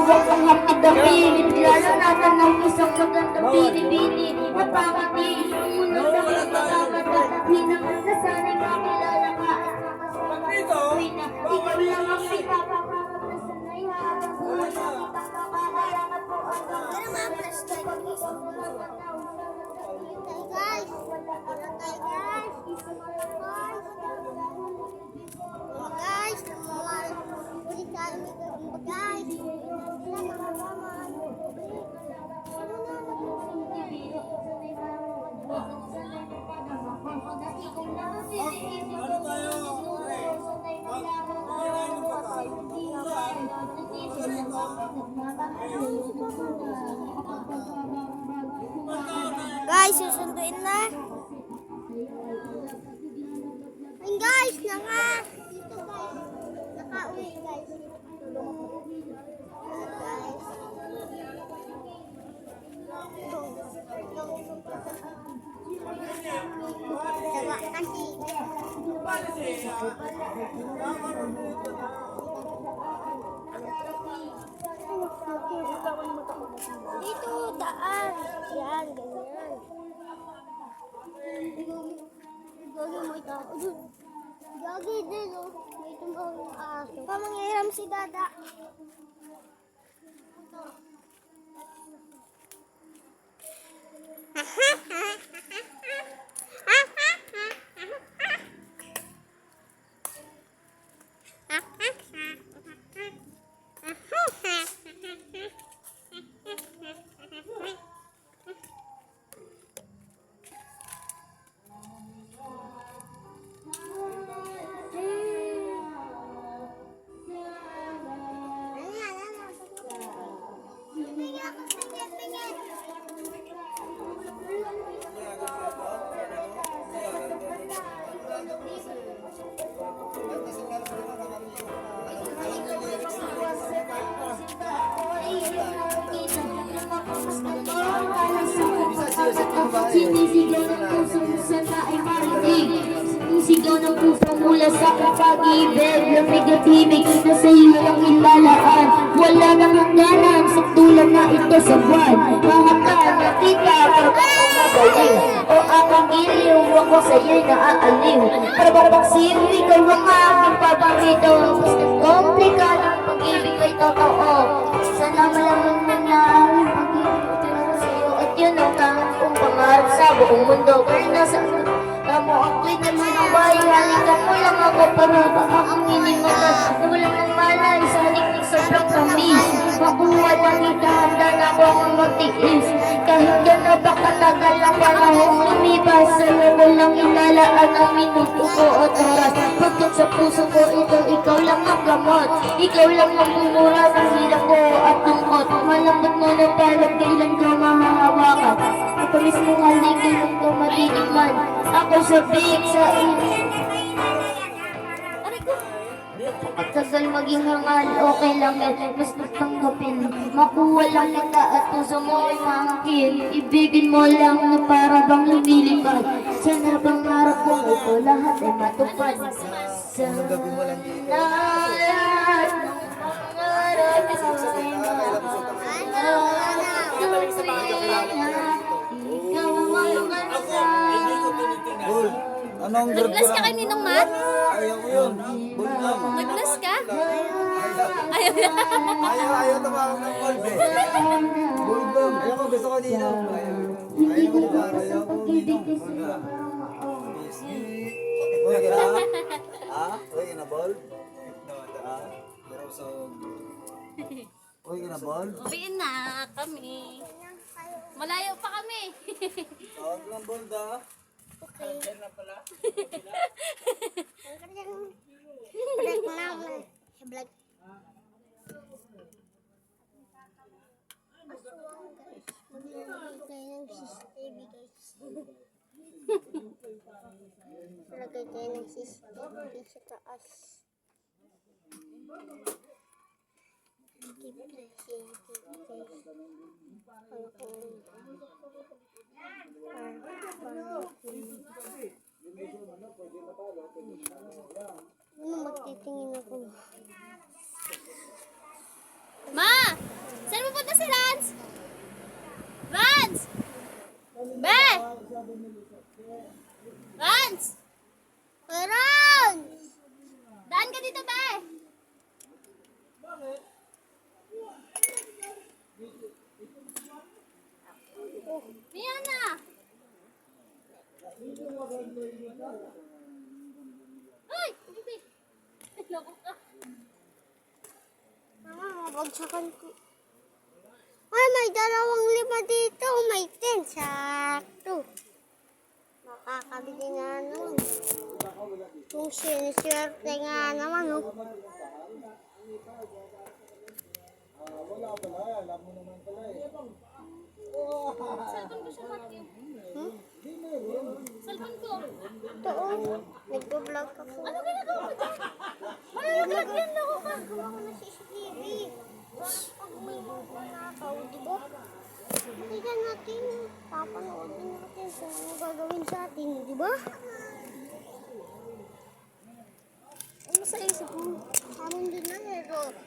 Huwag kang hapid na pilit, lalo natin ng isang magandang bini-bini. Napangati, sumunod na magpapaganda. Hinang nasanay kakilala ka at nakasalamat na. Ikaw lang ang pinapapangat na sanay habang buhay na kitang makakalangat po ang mga plastic. Guys, guys, susunduin na. Ay guys, dito guys. Nakauwi guys. Tawa kasi. Dito, daan. Yan, ganyan. Gagi mo ito. Gagi din, oh. May tumbaw yung aso. Pamangyayaram si Dada. Sinisigaw ng puso mo sana ay marinig. Sinisigaw ng puso mula sa kapag-ibig. Lamig at himig na sa iyo ang ilalaan. Wala nang hangganan, saktulan na ito sa buwan. Mahatan na kita, pagkakabaliw. O ang iliw, ako sa iyo'y naaaliw. Para bang sino, ikaw ang aking paborito. Basta komplikado ang pag-ibig ay totoo. Sana malaman mo na ang pag-ibig sa iyo. At yun ang kong pangarap sa buong mundo. Kaya nasa mo ang kwenta mo ng bahay. Halikan mo lang ako para baka ang hiningatan na walang nangmalay sa halik sa sobrang tamis. Makuha na kita, handa na ako ang magtiis. Kahit yan na baka tagal ang panahon lumipas. Sa'yo ko lang ilalaan ang minuto ko at oras. Pagkat sa puso ko ito, ikaw lang ang gamot. Ikaw lang ang bumura sa hirap ko at tungkot. Malambot mo na parang kailan ka mahahawakan. Ito mismo haling kailan ko matinig man. Ako sabik sa iyo. At tagal maging hangal, okay lang yan. Basta tanggapin, makuha lang kita at puso mo ay maangkin. Ibigin mo lang na para bang lumilipad. Sana bang harap ko ito lahat ay matupad. Sana lahat ng pangarap ay ikaw ang Anong Nag-bless ka kay Ninong Mat? Ayaw ko yun. Bulgam. Nag-bless ka? Ayaw tumawag ng kolbe. Bulgam. Ayaw ko, gusto ko dito. Ayaw ko dito. Ayaw ko dito. Bulgam. Uy, gina? Ha? Uy, gina ball? Ha? Uy, gina ball? Uwiin na kami. Malayo pa kami. Tawag lang ball da. Okay. Yan na pala. Vlog mo na. Vlog. Maglagay ng CCTV guys. Maglagay kayo ng CCTV sa taas. Keep the CCTV guys. Ano ko magtitingin ako. Ma! Rans! Kuya Rans! Daan ka dito, ba? Miana! Ay! Bibi! Loko ka. Mama, mabagsakan ko. Ay, may 2 dito. May 10. Sakto. Makakabili nga naman. Kung siniswerte nga naman, oh. Wala pala, alam mo naman pala eh. Cellphone ko siya, Matthew. Di meron. Cellphone ko. Ito, oh. Nag-vlog ako. Ano ginagawa mo dyan? Nag-vlog yan, loko ka. Gawa ko na CCTV. Pag may manakaw, di ba? Tignan natin. Papanoodin natin kung ano gagawin sa atin, di ba? Ano sa isip mo? Hamon din na, pero